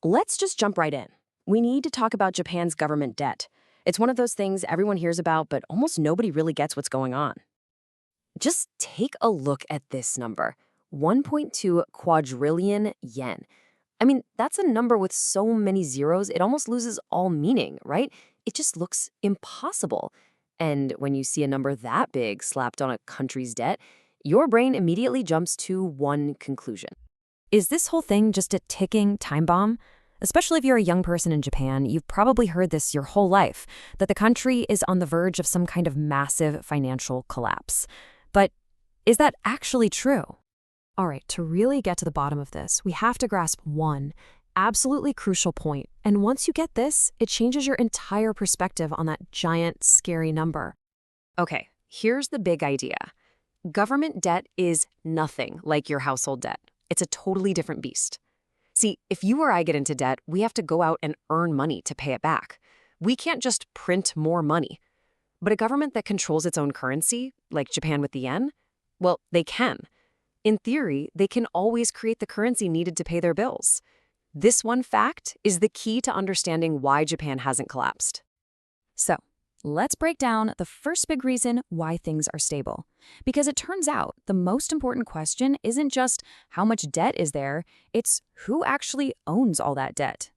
Let's just jump right in. We need to talk about Japan's government debt. It's one of those things everyone hears about, but almost nobody really gets what's going on. Just take a look at this number, 1.2 quadrillion yen. I mean, that's a number with so many zeros, it almost loses all meaning, right? It just looks impossible. And when you see a number that big slapped on a country's debt, your brain immediately jumps to one conclusion. Is this whole thing just a ticking time bomb? Especially if you're a young person in Japan, you've probably heard this your whole life, that the country is on the verge of some kind of massive financial collapse. But is that actually true? All right, to really get to the bottom of this, we have to grasp one absolutely crucial point. And once you get this, it changes your entire perspective on that giant, scary number. Okay, here's the big idea. Government debt is nothing like your household debt. It's a totally different beast. See, if you or I get into debt, we have to go out and earn money to pay it back. We can't just print more money. But a government that controls its own currency, like Japan with the yen, well, they can. In theory, they can always create the currency needed to pay their bills. This one fact is the key to understanding why Japan hasn't collapsed. So, let's break down the first big reason why things are stable. Because it turns out the most important question isn't just how much debt is there, it's who actually owns all that debt.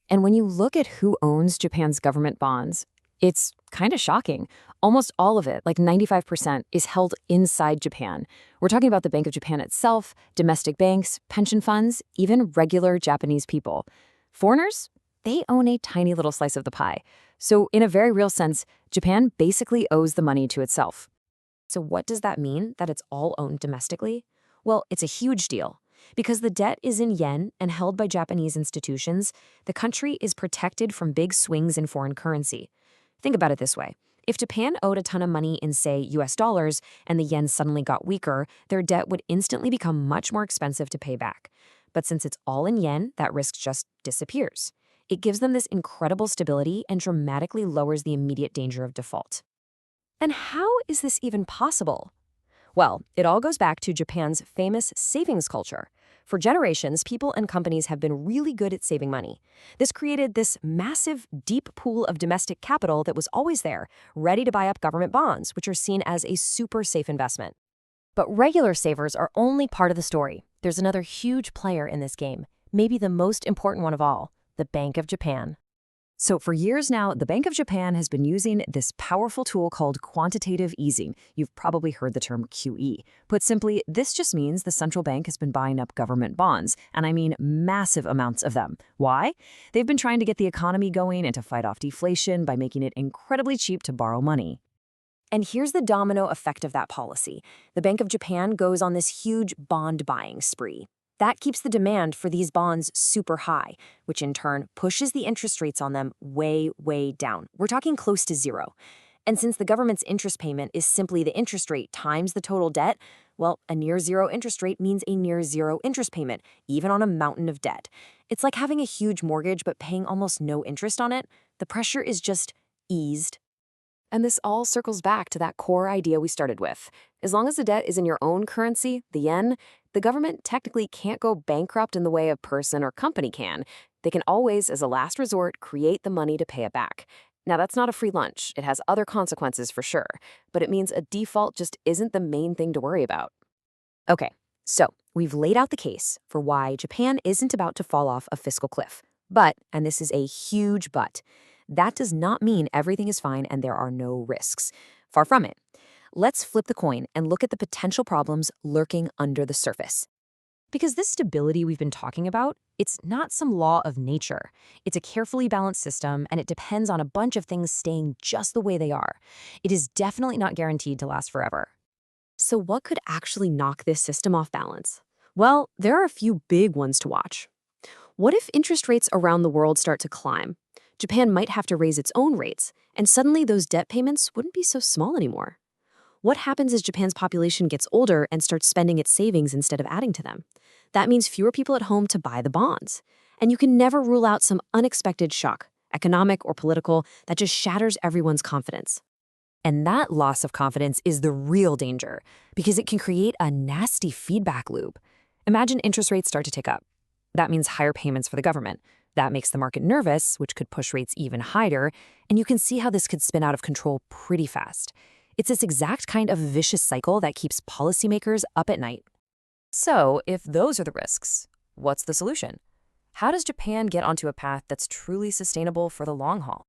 And when you look at who owns Japan's government bonds, it's kind of shocking. Almost all of it, like 95%, is held inside Japan. We're talking about the Bank of Japan itself, domestic banks, pension funds, even regular Japanese people. Foreigners, they own a tiny little slice of the pie. So in a very real sense, Japan basically owes the money to itself. So what does that mean, that it's all owned domestically? Well, it's a huge deal. Because the debt is in yen and held by Japanese institutions, the country is protected from big swings in foreign currency. Think about it this way. If Japan owed a ton of money in, say, US dollars, and the yen suddenly got weaker, their debt would instantly become much more expensive to pay back. But since it's all in yen, that risk just disappears. It gives them this incredible stability and dramatically lowers the immediate danger of default. And how is this even possible? Well, it all goes back to Japan's famous savings culture. For generations, people and companies have been really good at saving money. This created this massive, deep pool of domestic capital that was always there, ready to buy up government bonds, which are seen as a super safe investment. But regular savers are only part of the story. There's another huge player in this game, maybe the most important one of all, the Bank of Japan. So for years now, the Bank of Japan has been using this powerful tool called quantitative easing. You've probably heard the term QE. Put simply, this just means the central bank has been buying up government bonds, and I mean massive amounts of them. Why? They've been trying to get the economy going and to fight off deflation by making it incredibly cheap to borrow money. And here's the domino effect of that policy. The Bank of Japan goes on this huge bond buying spree. That keeps the demand for these bonds super high, which in turn pushes the interest rates on them way, way down. We're talking close to zero. And since the government's interest payment is simply the interest rate times the total debt, well, a near zero interest rate means a near zero interest payment, even on a mountain of debt. It's like having a huge mortgage but paying almost no interest on it. The pressure is just eased. And this all circles back to that core idea we started with. As long as the debt is in your own currency, the yen, the government technically can't go bankrupt in the way a person or company can. They can always, as a last resort, create the money to pay it back. Now, that's not a free lunch. It has other consequences for sure, but it means a default just isn't the main thing to worry about. Okay, so we've laid out the case for why Japan isn't about to fall off a fiscal cliff. But, and this is a huge but, that does not mean everything is fine and there are no risks. Far from it. Let's flip the coin and look at the potential problems lurking under the surface. Because this stability we've been talking about, it's not some law of nature. It's a carefully balanced system, and it depends on a bunch of things staying just the way they are. It is definitely not guaranteed to last forever. So what could actually knock this system off balance? Well, there are a few big ones to watch. What if interest rates around the world start to climb? Japan might have to raise its own rates, and suddenly those debt payments wouldn't be so small anymore. What happens as Japan's population gets older and starts spending its savings instead of adding to them? That means fewer people at home to buy the bonds. And you can never rule out some unexpected shock, economic or political, that just shatters everyone's confidence. And that loss of confidence is the real danger, because it can create a nasty feedback loop. Imagine interest rates start to tick up. That means higher payments for the government. That makes the market nervous, which could push rates even higher, and you can see how this could spin out of control pretty fast. It's this exact kind of vicious cycle that keeps policymakers up at night. So, if those are the risks, what's the solution? How does Japan get onto a path that's truly sustainable for the long haul?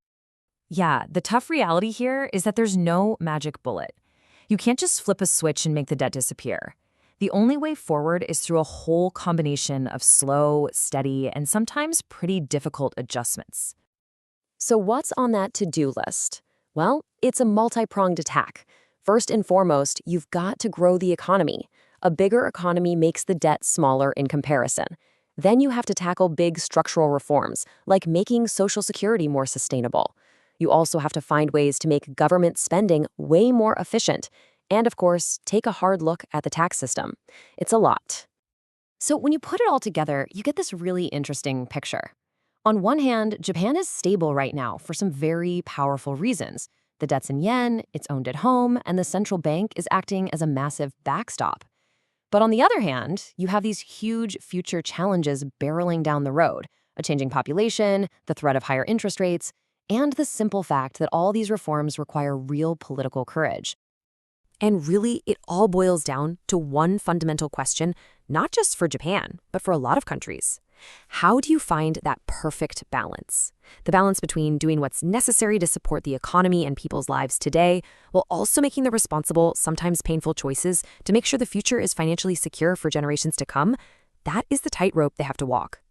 Yeah, the tough reality here is that there's no magic bullet. You can't just flip a switch and make the debt disappear. The only way forward is through a whole combination of slow, steady, and sometimes pretty difficult adjustments. So what's on that to-do list? Well, it's a multi-pronged attack. First and foremost, you've got to grow the economy. A bigger economy makes the debt smaller in comparison. Then you have to tackle big structural reforms, like making Social Security more sustainable. You also have to find ways to make government spending way more efficient. And of course, take a hard look at the tax system. It's a lot. So when you put it all together, you get this really interesting picture. On one hand, Japan is stable right now for some very powerful reasons. The debt's in yen, it's owned at home, and the central bank is acting as a massive backstop. But on the other hand, you have these huge future challenges barreling down the road: a changing population, the threat of higher interest rates, and the simple fact that all these reforms require real political courage. And really, it all boils down to one fundamental question, not just for Japan, but for a lot of countries. How do you find that perfect balance? The balance between doing what's necessary to support the economy and people's lives today, while also making the responsible, sometimes painful choices to make sure the future is financially secure for generations to come. That is the tightrope they have to walk.